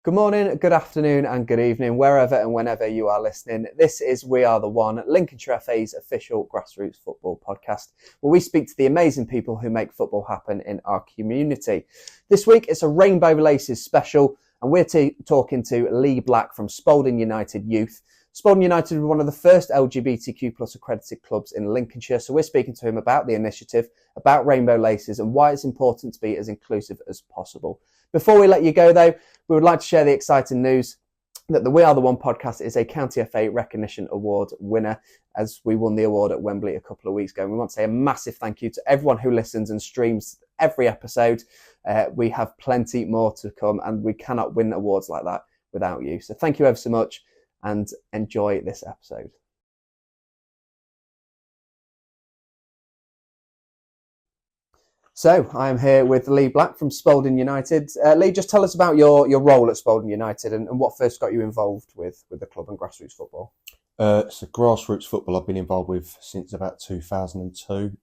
Good morning, good afternoon and good evening, wherever and whenever you are listening. This is We Are The One, Lincolnshire FA's official grassroots football podcast, where we speak to the amazing people who make football happen in our community. This week it's a Rainbow Laces special, and we're talking to Lee Black from Spalding United Youth. Spalding United were one of the first LGBTQ plus accredited clubs in Lincolnshire, so we're speaking to him about the initiative, about Rainbow Laces and why it's important to be as inclusive as possible. Before we let you go though, we would like to share the exciting news that the We Are The One podcast is a County FA Recognition Award winner, as we won the award at Wembley a couple of weeks ago. And we want to say a massive thank you to everyone who listens and streams every episode. We have plenty more to come, and we cannot win awards like that without you. So thank you ever so much and enjoy this episode. So I am here with Lee Black from Spalding United. Lee, just tell us about your role at Spalding United and what first got you involved with the club and grassroots football. So grassroots football I've been involved with since about 2002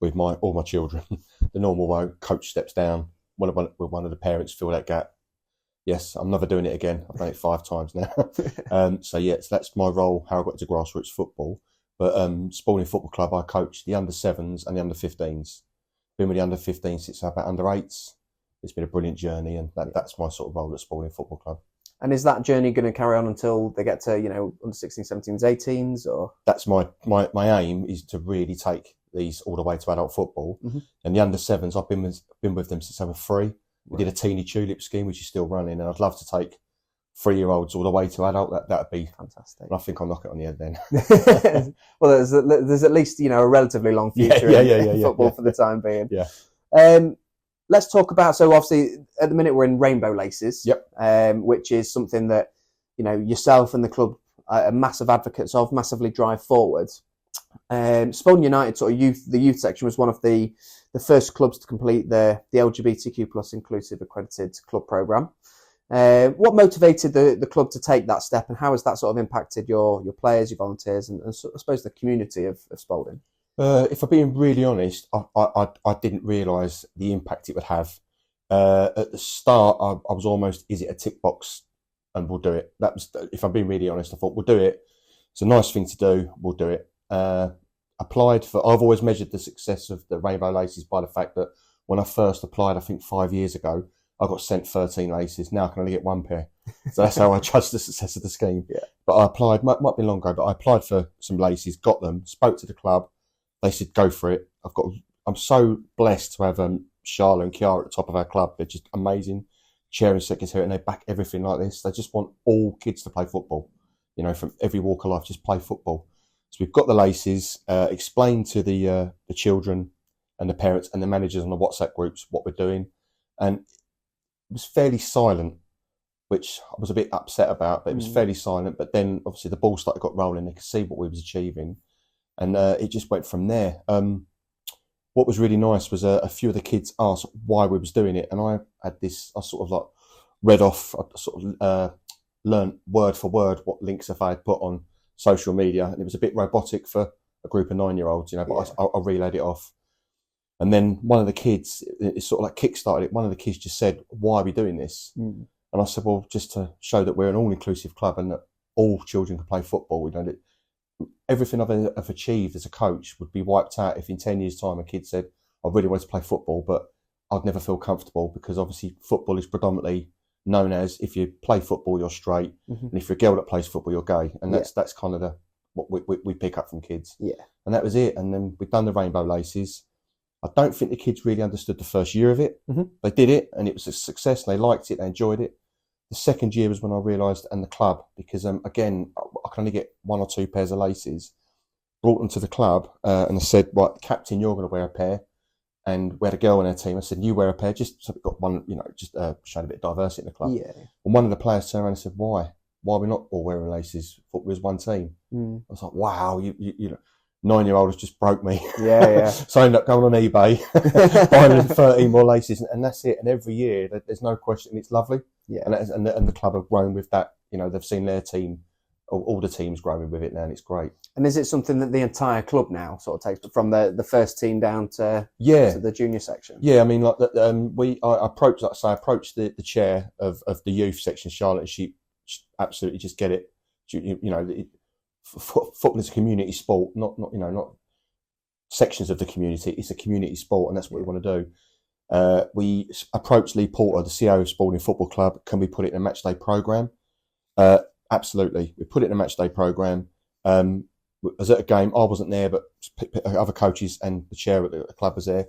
with all my children. The normal way, coach steps down, one of the parents fill that gap. Yes, I'm never doing it again. I've done it 5 times now. So that's my role, how I got into grassroots football. But Spalding Football Club, I coach the under-7s and the under-15s. Been with the under-15s since about under-8s. It's been a brilliant journey, and that's my sort of role at Spalding Football Club. And is that journey going to carry on until they get to, under-16s, 17s, 18s? Or that's my aim, is to really take these all the way to adult football. Mm-hmm. And the under-7s, I've been with them since they were 3. We did a teeny tulip scheme, which is still running, and I'd love to take 3-year-olds all the way to adult. That'd be fantastic. I think I'll knock it on the head then. Well, there's at least a relatively long future in football for the time being. Yeah. Let's talk about. So obviously, at the minute we're in Rainbow Laces. Yep. Which is something that yourself and the club are massive advocates of, massively drive forward. Spalding United, the youth section, was one of the first clubs to complete the LGBTQ plus inclusive accredited club programme. What motivated the club to take that step, and how has that sort of impacted your players, your volunteers, and I suppose the community of Spalding? If I'm being really honest, I didn't realise the impact it would have. At the start, I was almost, is it a tick box and we'll do it? That was, if I'm being really honest, I thought we'll do it. It's a nice thing to do, we'll do it. I've always measured the success of the Rainbow Laces by the fact that when I first applied, I think 5 years ago, I got sent 13 laces. Now I can only get 1 pair. So that's how I judge the success of the scheme. Yeah. But I applied, might be long ago, but I applied for some laces, got them, spoke to the club. They said, go for it. I'm so blessed to have Charlotte and Kiara at the top of our club. They're just amazing. Chair and secretary, and they back everything like this. They just want all kids to play football, from every walk of life, just play football. So we've got the laces, explained to the children and the parents and the managers on the WhatsApp groups what we're doing. And it was fairly silent, which I was a bit upset about, but it was fairly silent. But then obviously the ball got rolling. They could see what we was achieving. And it just went from there. What was really nice was a few of the kids asked why we was doing it. And I sort of read off, learned word for word what links if I had put on social media. And it was a bit robotic for a group of 9-year-olds, but I relayed it off. And then one of the kids, it sort of kick-started it. One of the kids just said, why are we doing this? And I said, well, just to show that we're an all-inclusive club and that all children can play football. That everything I've achieved as a coach would be wiped out if in 10 years' time a kid said, I really want to play football, but I'd never feel comfortable, because obviously football is predominantly known as, if you play football, you're straight. And if you're a girl that plays football, you're gay. And that's kind of what we pick up from kids. Yeah. And that was it. And then we've done the Rainbow Laces. I don't think the kids really understood the first year of it. They did it, and it was a success. They liked it. They enjoyed it. The second year was when I realised, and the club, because again, I can only get 1 or 2 pairs of laces, brought them to the club, and I said, right, captain, you're going to wear a pair. And we had a girl on our team. I said, you wear a pair, just so we've got one, just showing a bit of diversity in the club. Yeah. And one of the players turned around and said, why? Why are we not all wearing laces? Thought we was one team. I was like, wow, you 9-year-old has just broke me. Yeah. So I ended up going on eBay, buying 13 more laces, and that's it. And every year, there's no question, it's lovely. Yeah. And the club have grown with that. They've seen their team all the teams growing with it now, and it's great. And is it something that the entire club now sort of takes from the first team down to the junior section? Yeah, I mean, like I approached the chair of the youth section, Charlotte, and she absolutely just get it. Football is a community sport, not sections of the community. It's a community sport, and that's what we want to do. We approached Lee Porter, the CEO of Spalding Football Club. Can we put it in a match day programme? Absolutely. We put it in a match day programme. I was at a game. I wasn't there, but other coaches and the chair at the club was there.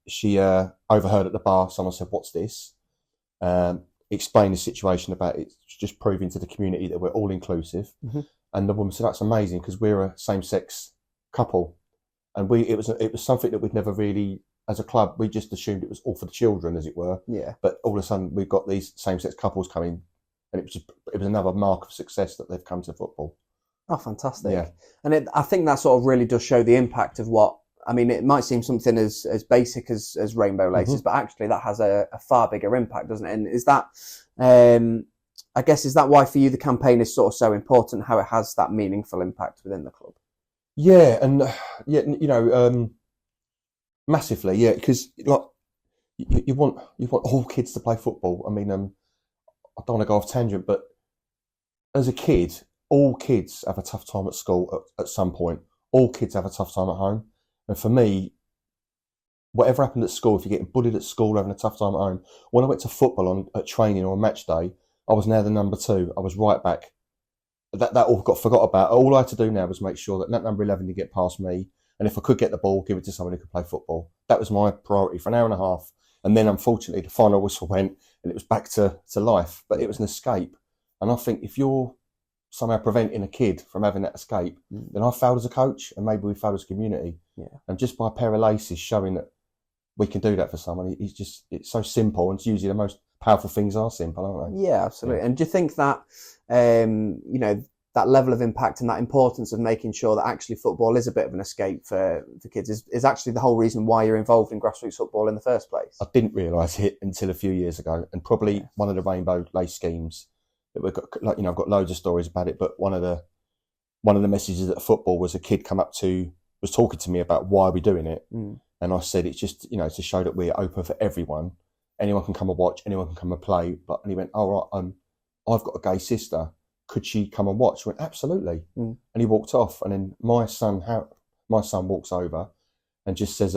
She overheard at the bar, someone said, "What's this?" Explained the situation about it, just proving to the community that we're all inclusive. Mm-hmm. And the woman said, "That's amazing, because we're a same-sex couple." And it was something that we'd never really, as a club, we just assumed it was all for the children, as it were. Yeah. But all of a sudden, we've got these same-sex couples coming, and it was another mark of success that they've come to football. Oh, fantastic. Yeah. And I think that sort of really does show the impact of what, I mean, it might seem something as basic as rainbow laces, mm-hmm. but actually that has a far bigger impact, doesn't it? And is that, I guess, is that why for you the campaign is sort of so important, how it has that meaningful impact within the club? Yeah, and massively, yeah, because like you want all kids to play football. I mean, I don't want to go off tangent, but as a kid, all kids have a tough time at school at some point. All kids have a tough time at home. And for me, whatever happened at school, if you're getting bullied at school, having a tough time at home, when I went to football at training or a match day, I was now the number 2. I was right back. That all got forgot about. All I had to do now was make sure that number 11 didn't get past me. And if I could get the ball, give it to someone who could play football. That was my priority for an hour and a half. And then, unfortunately, the final whistle went and it was back to life. But it was an escape. And I think if you're somehow preventing a kid from having that escape, then I failed as a coach, and maybe we failed as a community. Yeah. And just by a pair of laces showing that we can do that for someone, it's so simple, and it's usually the most powerful things are simple, aren't they? Yeah, absolutely. Yeah. And do you think that, that level of impact and that importance of making sure that actually football is a bit of an escape for kids is actually the whole reason why you're involved in grassroots football in the first place? I didn't realise it until a few years ago, and probably one of the rainbow lace schemes that we've got, like, I've got loads of stories about it, but one of the messages at football was a kid was talking to me about why we're doing it. And I said, it's just, to show that we're open for everyone. Anyone can come and watch, anyone can come and play. And he went, "Oh, right, I've got a gay sister. Could she come and watch?" I went, "Absolutely." And he walked off. And then my son walks over and just says,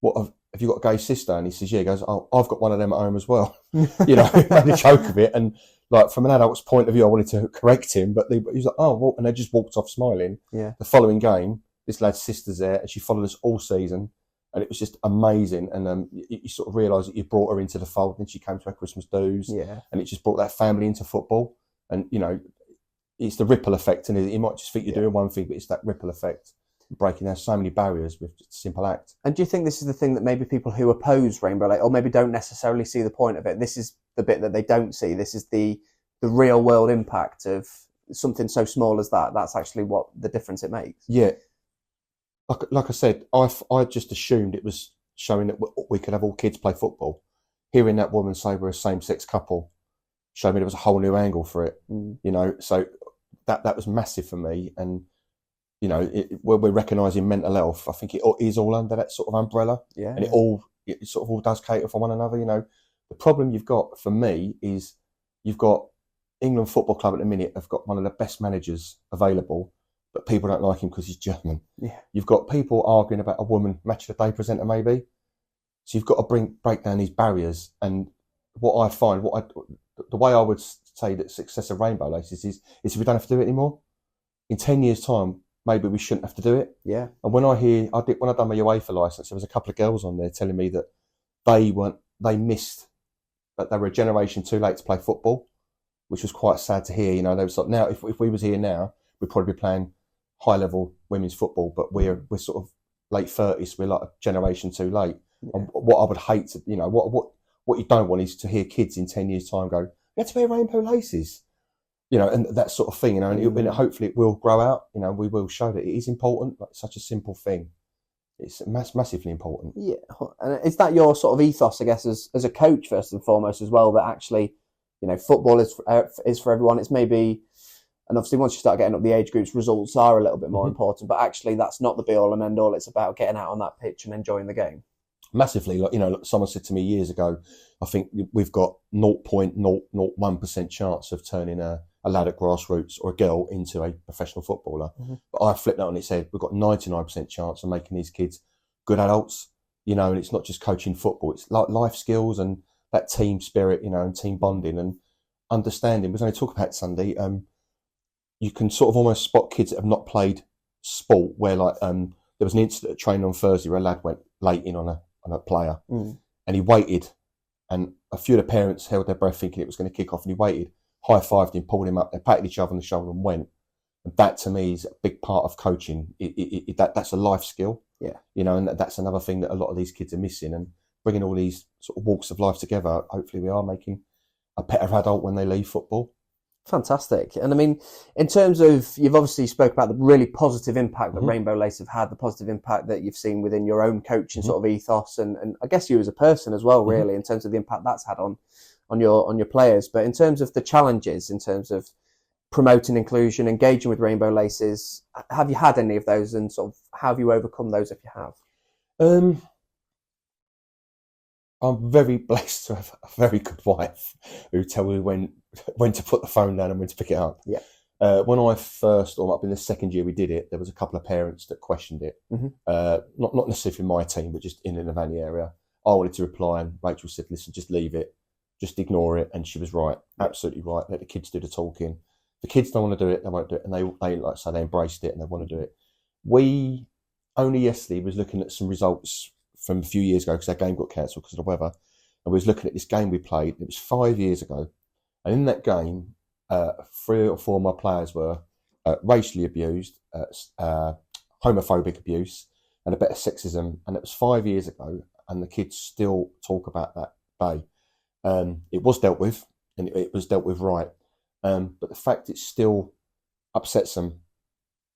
"What, have you got a gay sister?" And he says, "Yeah." He goes, "Oh, I've got one of them at home as well." Made a joke of it. And like, from an adult's point of view, I wanted to correct him, but he was like, "Oh," well, and they just walked off smiling. Yeah. The following game, this lad's sister's there, and she followed us all season, and it was just amazing. And you sort of realise that you brought her into the fold, and she came to our Christmas dues, and it just brought that family into football. And it's the ripple effect, and you might just think you're doing one thing, but it's that ripple effect, breaking down so many barriers with just a simple act. And do you think this is the thing that maybe people who oppose rainbow lace, or maybe don't necessarily see the point of it, this is the bit that they don't see? This is the real world impact of something so small as that. That's actually what the difference it makes. Yeah. Like I said, I just assumed it was showing that we could have all kids play football. Hearing that woman say we're a same-sex couple showed me there was a whole new angle for it. So that was massive for me. And where we're recognising mental health, I think it is all under that sort of umbrella. Yeah. And it sort of all does cater for one another. The problem you've got for me is you've got England Football Club at the minute have got one of the best managers available, but people don't like him because he's German. Yeah. You've got people arguing about a woman match of the day presenter maybe. So you've got to break down these barriers. And what I find, the way I would say that success of rainbow laces is if we don't have to do it anymore. In 10 years' time, maybe we shouldn't have to do it. Yeah. And when I done my UEFA licence, there was a couple of girls on there telling me that they missed, that they were a generation too late to play football, which was quite sad to hear. They was like, now if we was here now, we'd probably be playing high level women's football, but we're sort of late 30s. We're like a generation too late. Yeah. And what I would hate to, what you don't want is to hear kids in 10 years' time go, "You had to wear rainbow laces," and that sort of thing, and hopefully it will grow out. We will show that it is important. Like, such a simple thing. It's massively important. Yeah. And is that your sort of ethos, I guess, as a coach, first and foremost, as well, that actually football is for everyone. It's maybe, and obviously once you start getting up the age groups, results are a little bit more important, but actually that's not the be all and end all. It's about getting out on that pitch and enjoying the game. Massively. Like, someone said to me years ago, I think we've got 0.001% chance of turning a lad at grassroots or a girl into a professional footballer. But I flipped that on its head. We've got 99% chance of making these kids good adults, and it's not just coaching football. It's like life skills and that team spirit, and team bonding and understanding. We're going to talk about Sunday. You can sort of almost spot kids that have not played sport where there was an incident at training on Thursday where a lad went late in on a player and he waited, and a few of the parents held their breath thinking it was going to kick off, and he waited, high-fived him, pulled him up, they patted each other on the shoulder and went. And that to me is a big part of coaching. That's a life skill. Yeah. And that's another thing that a lot of these kids are missing, and bringing all these sort of walks of life together. Hopefully we are making a better adult when they leave football. Fantastic. And I mean, in terms of, you've obviously spoke about the really positive impact that Rainbow Lace have had, the positive impact that you've seen within your own coaching sort of ethos, and I guess you as a person as well, really, in terms of the impact that's had on your players. But in terms of the challenges, in terms of promoting inclusion, engaging with Rainbow Laces, have you had any of those, and sort of how have you overcome those if you have? I'm very blessed to have a very good wife who tells me when to put the phone down and when to pick it up. Yeah. When I first, or up in the second year we did it, there was a couple of parents that questioned it. Not necessarily in my team, but just in the Vanny area. I wanted to reply, and Rachel said, listen, just leave it. Just ignore it. And she was right. Absolutely right. Let the kids do the talking. If the kids don't want to do it, they won't do it. And they like I say, they embraced it and they want to do it. We only yesterday was looking at some results from a few years ago, because our game got cancelled because of the weather. And we was looking at this game we played. It was 5 years ago. And in that game, 3 or 4 of my players were racially abused, homophobic abuse, and a bit of sexism. And it was 5 years ago, and the kids still talk about that day. It was dealt with, and it was dealt with right. But the fact it still upsets them,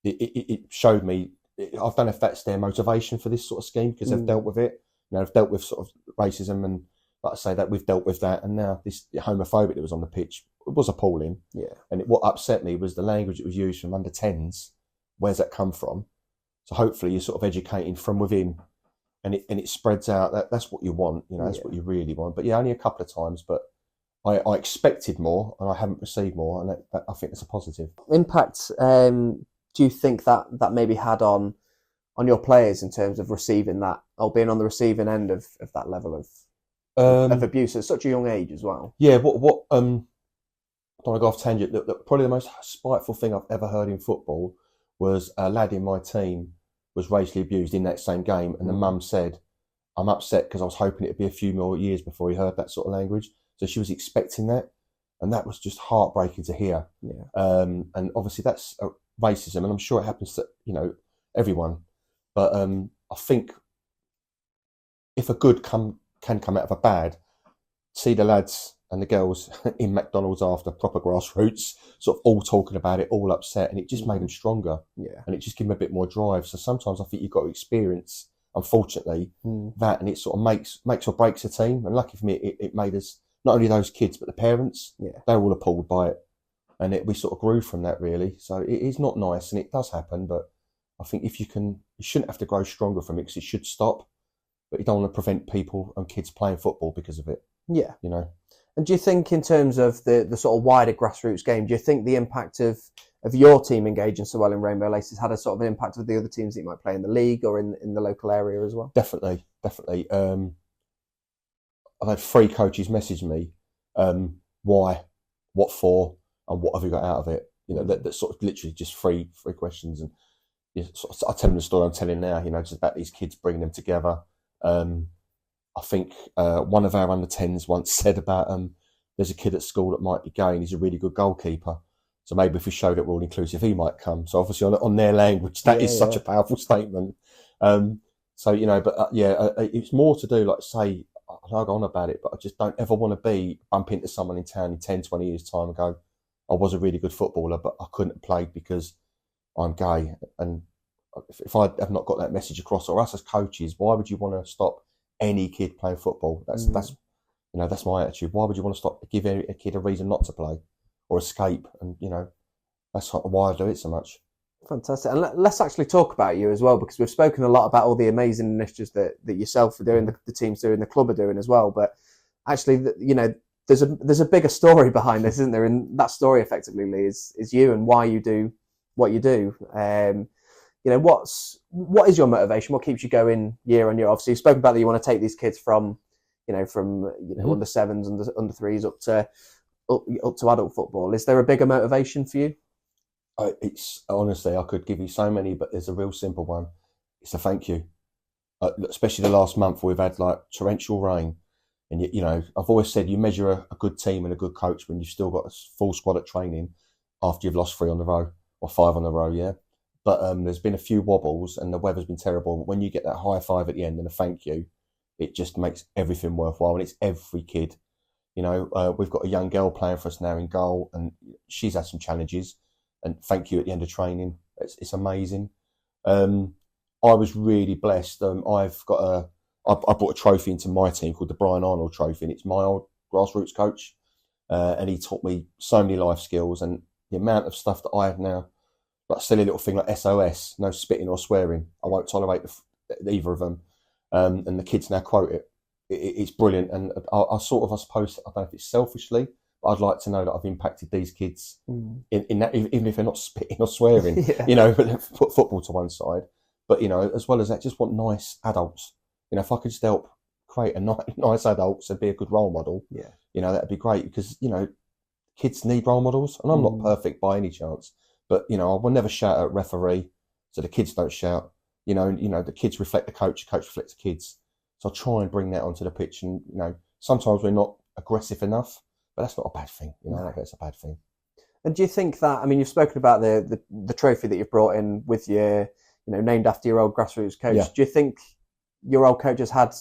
it showed me, I don't know if that's their motivation for this sort of scheme, because they've dealt with it. They've dealt with sort of racism, and like I say, that we've dealt with that. And now this homophobic that was on the pitch, it was appalling. Yeah. And what upset me was the language that was used from under 10s. Where's that come from? So hopefully you're sort of educating from within, and it spreads out. That's what you want. That's what you really want. But yeah, only a couple of times, but I expected more, and I haven't received more, and that I think that's a positive impact. Do you think that maybe had on your players in terms of receiving that, or being on the receiving end of that level of abuse at such a young age as well? Yeah. What I don't want to go off tangent. Probably the most spiteful thing I've ever heard in football was a lad in my team was racially abused in that same game, and the mum said, "I'm upset because I was hoping it'd be a few more years before he heard that sort of language." So she was expecting that, and that was just heartbreaking to hear. Yeah. And obviously that's racism, and I'm sure it happens to everyone. But I think if a good can come out of a bad, see the lads and the girls in McDonald's after, proper grassroots, sort of all talking about it, all upset, and it just made them stronger. Yeah. And it just gave them a bit more drive. So sometimes I think you've got to experience, unfortunately, that, and it sort of makes or breaks a team. And lucky for me, it made us, not only those kids, but the parents, they were all appalled by it. And we sort of grew from that, really. So it is not nice, and it does happen, but I think if you shouldn't have to grow stronger from it, because it should stop, but you don't want to prevent people and kids playing football because of it. Yeah. And do you think, in terms of the sort of wider grassroots game, do you think the impact of your team engaging so well in Rainbow Laces had a sort of an impact with the other teams that you might play in the league or in the local area as well? Definitely. I've had 3 coaches message me, why, what for, and what have you got out of it? That sort of literally just three questions. And I tell them the story I'm telling now, just about these kids, bringing them together. I think one of our under 10s once said about there's a kid at school that might be gay and he's a really good goalkeeper. So maybe if we showed it we're all inclusive, he might come. So obviously on their language, that is such a powerful statement. It's more to do, like say, I'll go on about it, but I just don't ever want to bump into someone in town in 10, 20 years time and go, I was a really good footballer, but I couldn't have played because I'm gay. And if I have not got that message across, or us as coaches, why would you want to stop any kid playing football? That's You know, that's my attitude. Why would you want to give a kid a reason not to play or escape? And, you know, that's why I do it so much. Fantastic. And let's actually talk about you as well, because we've spoken a lot about all the amazing initiatives that yourself are doing, the team's doing, the club are doing as well. But actually, you know, there's a bigger story behind this, isn't there? And that story, effectively, Lee, is you and why you do what you do. You know, what is your motivation? What keeps you going year on year? Obviously, you've spoken about that you want to take these kids from under 7s, under 3s up to adult football. Is there a bigger motivation for you? It's honestly, I could give you so many, but there's a real simple one. It's a thank you. Especially the last month, we've had like torrential rain, and you know, I've always said you measure a good team and a good coach when you've still got a full squad at training after you've lost 3 on the row or 5 on the row, yeah. But there's been a few wobbles and the weather's been terrible. But when you get that high five at the end and a thank you, it just makes everything worthwhile. And it's every kid. You know, we've got a young girl playing for us now in goal, and she's had some challenges. And thank you at the end of training. It's amazing. I was really blessed. I brought a trophy into my team called the Brian Arnold Trophy, and it's my old grassroots coach. And he taught me so many life skills, and the amount of stuff that I have now, like a silly little thing like SOS, no spitting or swearing. I won't tolerate either of them. And the kids now quote it. It's brilliant. And I suppose, I don't know if it's selfishly, but I'd like to know that I've impacted these kids in that, even if they're not spitting or swearing, you know, but put football to one side. But, you know, as well as that, just want nice adults. You know, if I could just help create a nice adults and be a good role model, you know, that'd be great, because, you know, kids need role models, and I'm not perfect by any chance, but, you know, I will never shout at referee, so the kids don't shout. You know, the kids reflect the coach reflects the kids. So I try and bring that onto the pitch, and, you know, sometimes we're not aggressive enough, but that's not a bad thing. You know, I don't think it's a bad thing. And do you think that, I mean, you've spoken about the trophy that you've brought in with your, you know, named after your old grassroots coach. Yeah. Do you think your old coach has had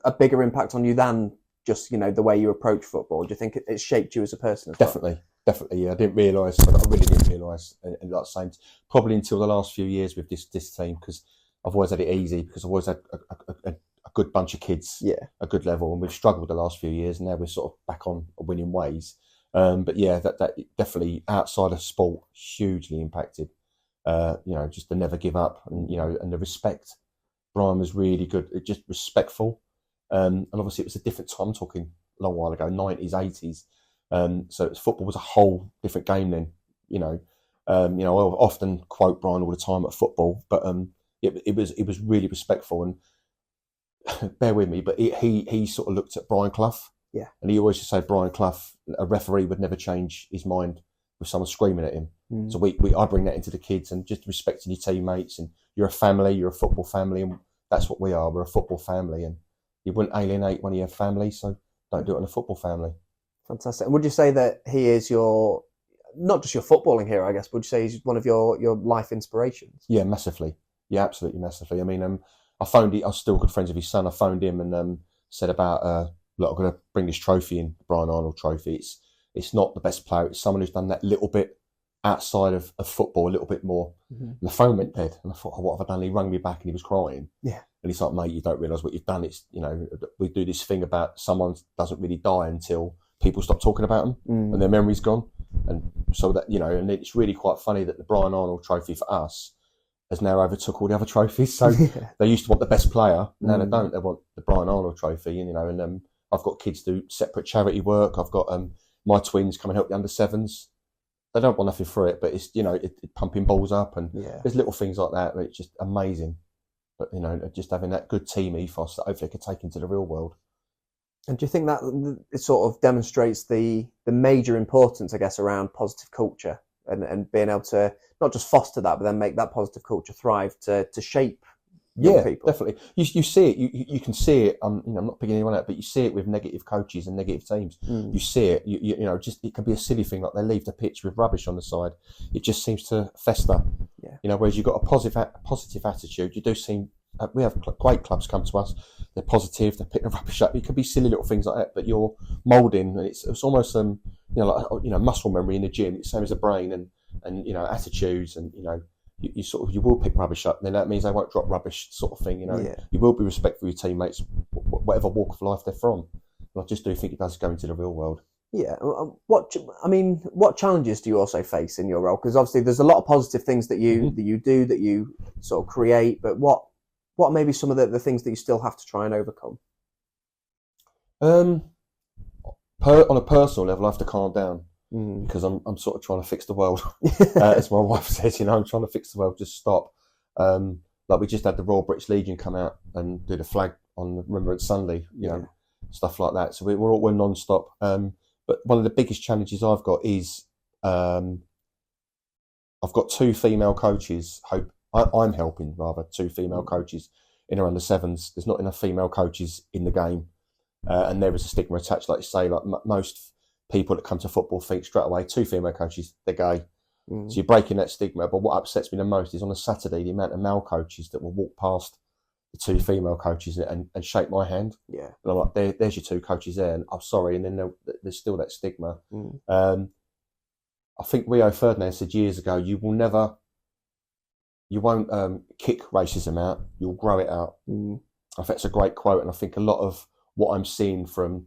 a bigger impact on you than just, you know, the way you approach football? Do you think it shaped you as a person as well? Definitely, yeah. I really didn't realise, and like saying, probably until the last few years with this team, because I've always had it easy, because I've always had a good bunch of kids, a good level, and we've struggled the last few years, and now we're sort of back on winning ways. But yeah, that definitely, outside of sport, hugely impacted. You know, just to never give up, and, you know, and the respect. Brian was really good, just respectful. And obviously it was a different time, I'm talking a long while ago, 90s, 80s. So football was a whole different game then, you know. I often quote Brian all the time at football, but it was really respectful, and bear with me, but he sort of looked at Brian Clough, and he always just said Brian Clough, a referee would never change his mind with someone screaming at him. So I bring that into the kids, and just respecting your teammates, and you're a family, you're a football family, and that's what we are. We're a football family, and you wouldn't alienate one of your family, so don't do it on a football family. Fantastic. And would you say that he is not just your footballing hero, I guess, but would you say he's one of your life inspirations? Yeah, massively. Yeah, absolutely massively. I mean, I was still good friends with his son. I phoned him and said about, look, I'm going to bring this trophy in, the Brian Arnold Trophy. It's not the best player. It's someone who's done that little bit outside of football, a little bit more. And the phone went dead, and I thought, what have I done? He rang me back and he was crying. Yeah. And he's like, mate, you don't realise what you've done. It's, you know, we do this thing about someone doesn't really die until people stop talking about them and their memory's gone. And so that, you know, and it's really quite funny that the Brian Arnold Trophy for us has now overtook all the other trophies. So they used to want the best player. Now they don't. They want the Brian Arnold Trophy. And, you know, and I've got kids do separate charity work. I've got my twins come and help the under 7s. They don't want nothing for it, but it's, you know, it pumping balls up, and there's little things like that. It's just amazing. But, you know, just having that good team ethos that hopefully I could take into the real world. And do you think that it sort of demonstrates the major importance, I guess, around positive culture and being able to not just foster that, but then make that positive culture thrive to shape young people? Definitely. You see it. You can see it. You know, I'm not picking anyone out, but you see it with negative coaches and negative teams. You see it. You know, just it can be a silly thing like they leave the pitch with rubbish on the side. It just seems to fester. Yeah. You know, whereas you've got a positive attitude, you do seem. We have great clubs come to us. They're positive. They pick the rubbish up. It could be silly little things like that, but you're moulding, and it's almost you know, like, you know, muscle memory in the gym. It's the same as the brain, and you know, attitudes, and, you know, you will pick rubbish up. Then that means they won't drop rubbish, sort of thing. You know, you will be respectful of your teammates, whatever walk of life they're from. I just do think it does go into the real world. Yeah. What challenges do you also face in your role? Because obviously there's a lot of positive things that you do, that you sort of create, but what are maybe some of the things that you still have to try and overcome? On a personal level, I have to calm down because I'm sort of trying to fix the world. As my wife says, I'm trying to fix the world. Just stop. Like we just had the Royal British Legion come out and do the flag on Remembrance Sunday, stuff like that. So we're non-stop. But one of the biggest challenges I've got is I've got two female coaches. I'm helping rather two female coaches in around the sevens. There's not enough female coaches in the game, and there is a stigma attached. Like you say, like most people that come to football think straight away, two female coaches, they're gay. So you're breaking that stigma. But what upsets me the most is on a Saturday, the amount of male coaches that will walk past the two female coaches and shake my hand. Yeah. And I'm like, there's your two coaches there. And I'm sorry. And then there's still that stigma. I think Rio Ferdinand said years ago, you won't kick racism out. You'll grow it out. I think that's a great quote. And I think a lot of what I'm seeing from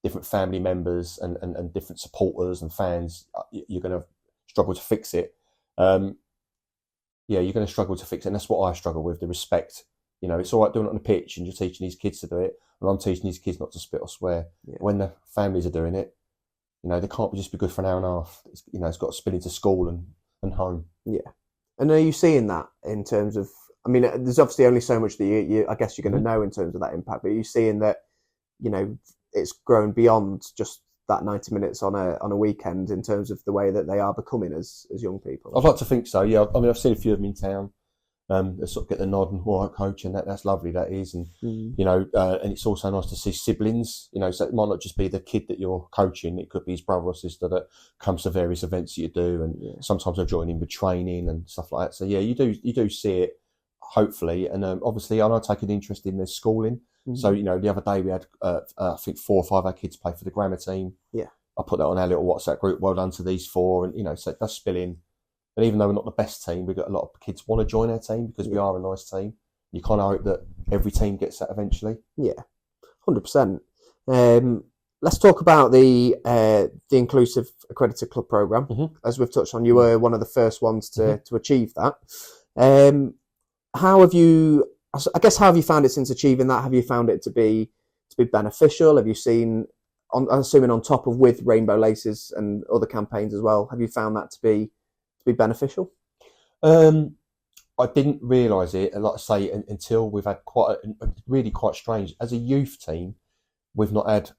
different family members and different supporters and fans, you're going to struggle to fix it. You're going to struggle to fix it. And that's what I struggle with, the respect. It's all right doing it on the pitch and you're teaching these kids to do it. And I'm teaching these kids not to spit or swear. Yeah. When the families are doing it, they can't just be good for an hour and a half. It's got to spill into school and home. Yeah. And are you seeing that in terms of, there's obviously only so much that you I guess you're going to know in terms of that impact, but are you seeing that, it's grown beyond just that 90 minutes on a weekend in terms of the way that they are becoming as young people? I'd like to think so, yeah. I've seen a few of them in town. They sort of get the nod and all right, coach, and that's lovely, that is. And and it's also nice to see siblings, so it might not just be the kid that you're coaching, it could be his brother or sister that comes to various events that you do, and sometimes they're joining with training and stuff like that. So yeah, you do see it, hopefully. And obviously I take an interest in their schooling. So, the other day we had, I think 4 or 5 of our kids play for the grammar team. Yeah. I put that on our little WhatsApp group, well done to these 4. And, so it does spill in. And even though we're not the best team, we've got a lot of kids want to join our team because we are a nice team. You kind of hope that every team gets that eventually. Yeah, 100%. Let's talk about the Inclusive Accredited Club Programme. As we've touched on, you were one of the first ones to achieve that. How have you found it since achieving that? Have you found it to be beneficial? Have you seen, I'm assuming on top of with Rainbow Laces and other campaigns as well, have you found that to be beneficial? I didn't realise it, like I say, until we've had quite strange. As a youth team, we've not had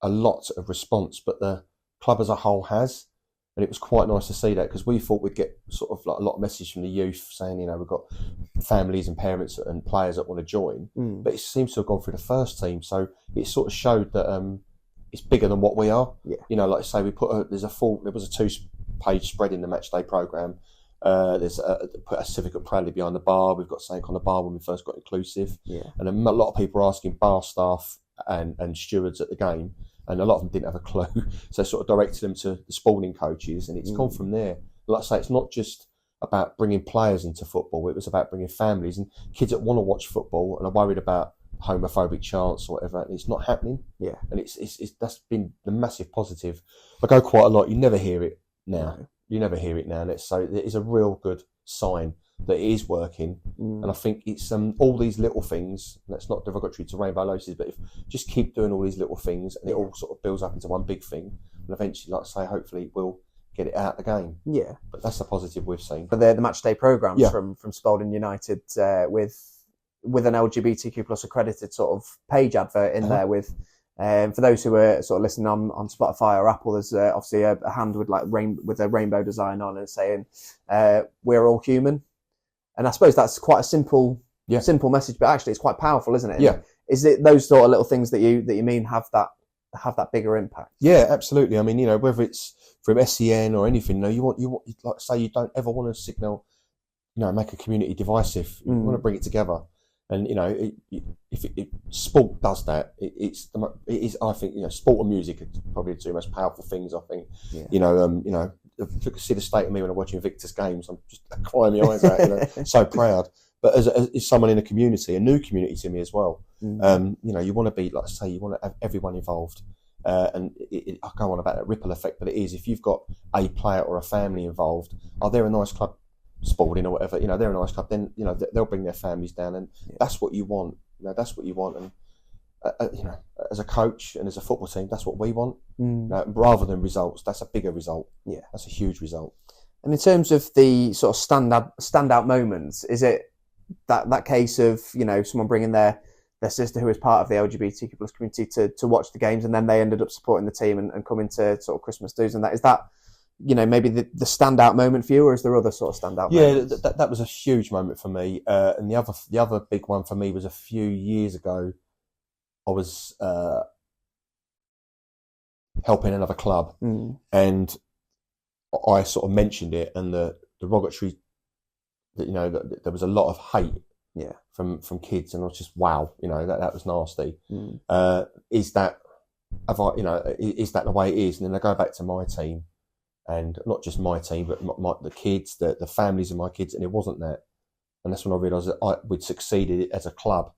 a lot of response, but the club as a whole has. And it was quite nice to see that because we thought we'd get sort of like a lot of message from the youth saying, we've got families and parents and players that want to join. But it seems to have gone through the first team. So it sort of showed that it's bigger than what we are. Yeah. Like I say, there was a 2-page spread in the matchday programme. There's put a civic proudly behind the bar. We've got something on the bar when we first got inclusive. Yeah. And a lot of people are asking bar staff and stewards at the game. And a lot of them didn't have a clue. So I sort of directed them to the Spalding coaches, and it's gone from there. Like I say, it's not just about bringing players into football. It was about bringing families and kids that want to watch football and are worried about homophobic chants or whatever. And it's not happening. Yeah. And that's been the massive positive. I go quite a lot. You never hear it now. No. You never hear it now. And so it is a real good sign that it is working. And I think it's all these little things, and that's not derogatory to Rainbow Laces, but if just keep doing all these little things and it all sort of builds up into one big thing, and eventually, like I say, hopefully we'll get it out of the game. Yeah. But that's the positive we've seen. But the match day programmes from Spalding United with an LGBTQ plus accredited sort of page advert in there with for those who are sort of listening on Spotify or Apple, there's obviously a hand with with a rainbow design on it saying we're all human. And I suppose that's quite a simple message, but actually it's quite powerful, isn't it? Yeah. Is it those sort of little things that you mean have that bigger impact? Yeah, absolutely. I mean, whether it's from SEN or anything, you want like say you don't ever want to signal, make a community divisive. You want to bring it together. And if sport does that, it is. I think sport and music are probably the two most powerful things. I think. If you could see the state of me when I'm watching Victor's games, I'm just crying my eyes out. So proud. but as someone in a community, a new community to me as well, you know, you want to be, like I say, you want to have everyone involved. And I go on about that ripple effect, but it is, if you've got a player or a family involved, they're a nice club, Spalding or whatever, you know, they're a nice club, then, you know, they'll bring their families down, and that's what you want. You know, that's what you want. And, you know, as a coach and as a football team, that's what we want. Rather than results, that's a bigger result. Yeah, that's a huge result. And in terms of the sort of standout moments, is it that case of, you know, someone bringing their sister who is part of the LGBTQ plus community to watch the games, and then they ended up supporting the team and coming to sort of Christmas dues, and that, is that, you know, maybe the standout moment for you, or is there other sort of standout moments? Yeah, that was a huge moment for me. And the other big one for me was a few years ago. I was helping another club, and I sort of mentioned it, and the derogatory, you know, that there was a lot of hate, from kids, and I was just, wow, you know, that was nasty. Is that the way it is? And then I go back to my team, and not just my team, but the kids, the families of my kids, and it wasn't that. And that's when I realised that we'd succeeded as a club.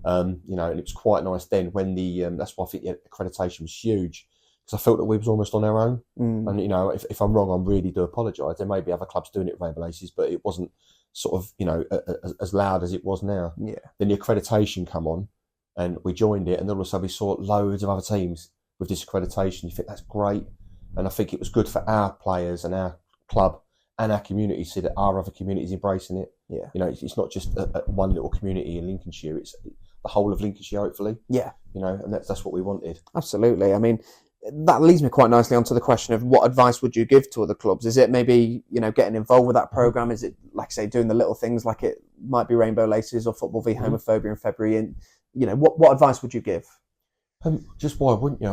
You know, and it was quite nice then when that's why I think the accreditation was huge, because I felt that we was almost on our own. And, you know, if I'm wrong, I really do apologise. There may be other clubs doing it with Rainbow Laces, but it wasn't sort of, you know, as loud as it was now. Then the accreditation come on, and we joined it, and then all of a sudden we saw loads of other teams with this accreditation. You think that's great, and I think it was good for our players and our club and our community to see that our other communities embracing it. You know, it's not just one little community in Lincolnshire, it's the whole of Lincolnshire, hopefully. You know, and that's what we wanted. Absolutely. I mean, that leads me quite nicely onto the question of what advice would you give to other clubs? Is it maybe, you know, getting involved with that programme? Is it, like I say, doing the little things like it might be Rainbow Laces or Football v Homophobia in February? And, you know, what advice would you give? Just why wouldn't you?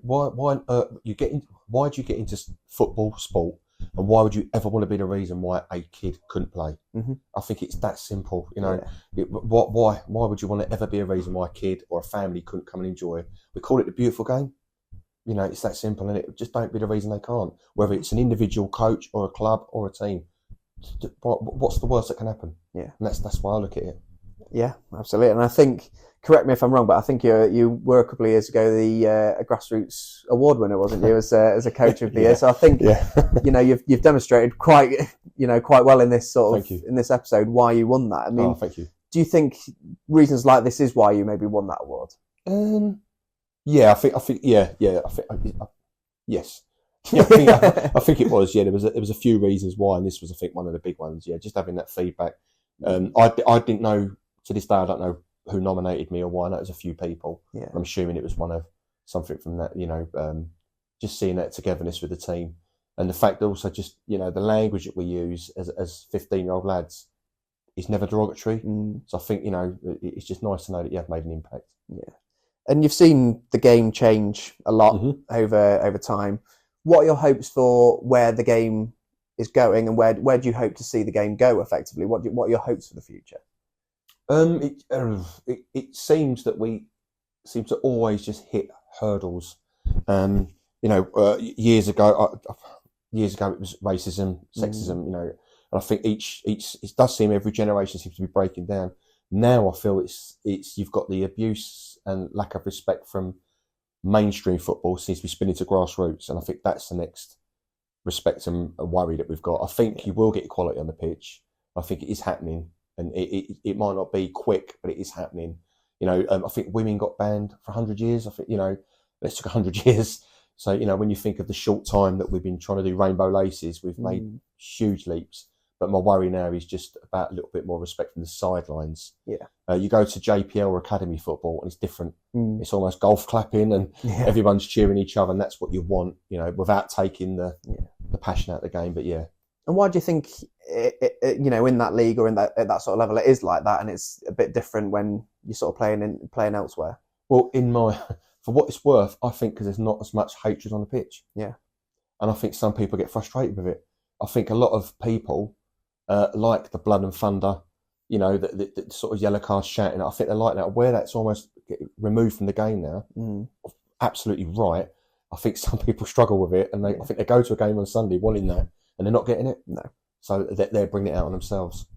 Why do you get into football sport? And why would you ever want to be the reason why a kid couldn't play? I think it's that simple. You know, why would you want to ever be a reason why a kid or a family couldn't come and enjoy? We call it the beautiful game. You know, it's that simple, and it just don't be the reason they can't. Whether it's an individual coach or a club or a team, what's the worst that can happen? And that's why I look at it. Yeah, absolutely. And I think, correct me if I'm wrong, but I think you were a couple of years ago a grassroots award winner, wasn't you, as a coach of the year? So I think you know, you've demonstrated quite well in this sort of in this episode why you won that. I mean, thank you. Do you think reasons like this is why you maybe won that award? Yeah, I think yes. I think it was. Yeah, there was a few reasons why, and this was, I think, one of the big ones. Yeah, just having that feedback. I didn't know, to this day, I don't know who nominated me or why. I know it was a few people. I'm assuming it was something from that, you know, just seeing that togetherness with the team, and the fact that also just, you know, the language that we use as 15-year-old lads is never derogatory. So I think, you know, it's just nice to know that you have made an impact. And you've seen the game change a lot over time. What are your hopes for where the game is going, and where do you hope to see the game go effectively? What are your hopes for the future? It seems that we seem to always just hit hurdles. You know, years ago it was racism, sexism. You know, and I think it does seem every generation seems to be breaking down. Now I feel it's you've got the abuse and lack of respect from mainstream football seems to be spinning to grassroots, and I think that's the next respect and worry that we've got. I think you will get equality on the pitch. I think it is happening, and it might not be quick, but it is happening. You know, I think women got banned for 100 years. I think, you know, it took 100 years. So, you know, when you think of the short time that we've been trying to do Rainbow Laces, we've made huge leaps. But my worry now is just about a little bit more respect from the sidelines. You go to JPL or academy football, and it's different. It's almost golf clapping, and everyone's cheering each other, and that's what you want, you know, without taking the passion out of the game. But and why do you think you know, in that league or at that sort of level, it is like that, and it's a bit different when you're sort of playing elsewhere? Well, for what it's worth, I think because there's not as much hatred on the pitch. And I think some people get frustrated with it. I think a lot of people like the blood and thunder, you know, the sort of yellow card shouting. I think they like that. Where that's almost removed from the game now, absolutely right. I think some people struggle with it, and I think they go to a game on Sunday wanting that, and they're not getting it. So they're bringing it out on themselves.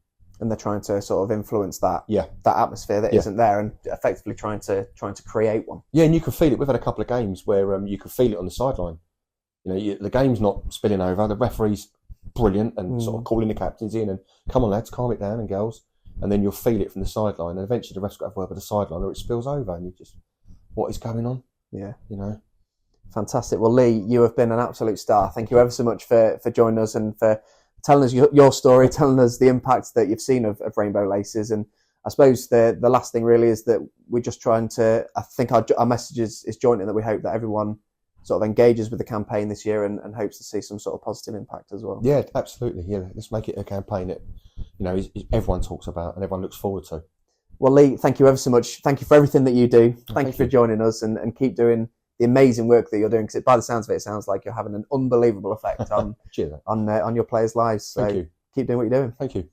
And they're trying to sort of influence that Yeah. that atmosphere that isn't there, and effectively trying to create one. Yeah, and you can feel it. We've had a couple of games where you can feel it on the sideline. You know, the game's not spilling over. The referee's brilliant and sort of calling the captains in and, come on lads, calm it down, and girls. And then you'll feel it from the sideline, and eventually the ref's got to have a word with the sideline, or it spills over, and you just, what is going on? Yeah. You know. Fantastic. Well, Lee, you have been an absolute star. Thank you ever so much for joining us and for telling us your story, telling us the impact that you've seen of Rainbow Laces. And I suppose the last thing really is that we're just trying to, I think our message is joint in that we hope that everyone sort of engages with the campaign this year and hopes to see some sort of positive impact as well. Yeah, absolutely. Yeah, let's make it a campaign that, you know, everyone talks about and everyone looks forward to. Well, Lee, thank you ever so much. Thank you for everything that you do. Thank you for joining us and keep doing the amazing work that you're doing, because by the sounds of it, it sounds like you're having an unbelievable effect on on your players' lives. So Thank you. Keep doing what you're doing. Thank you.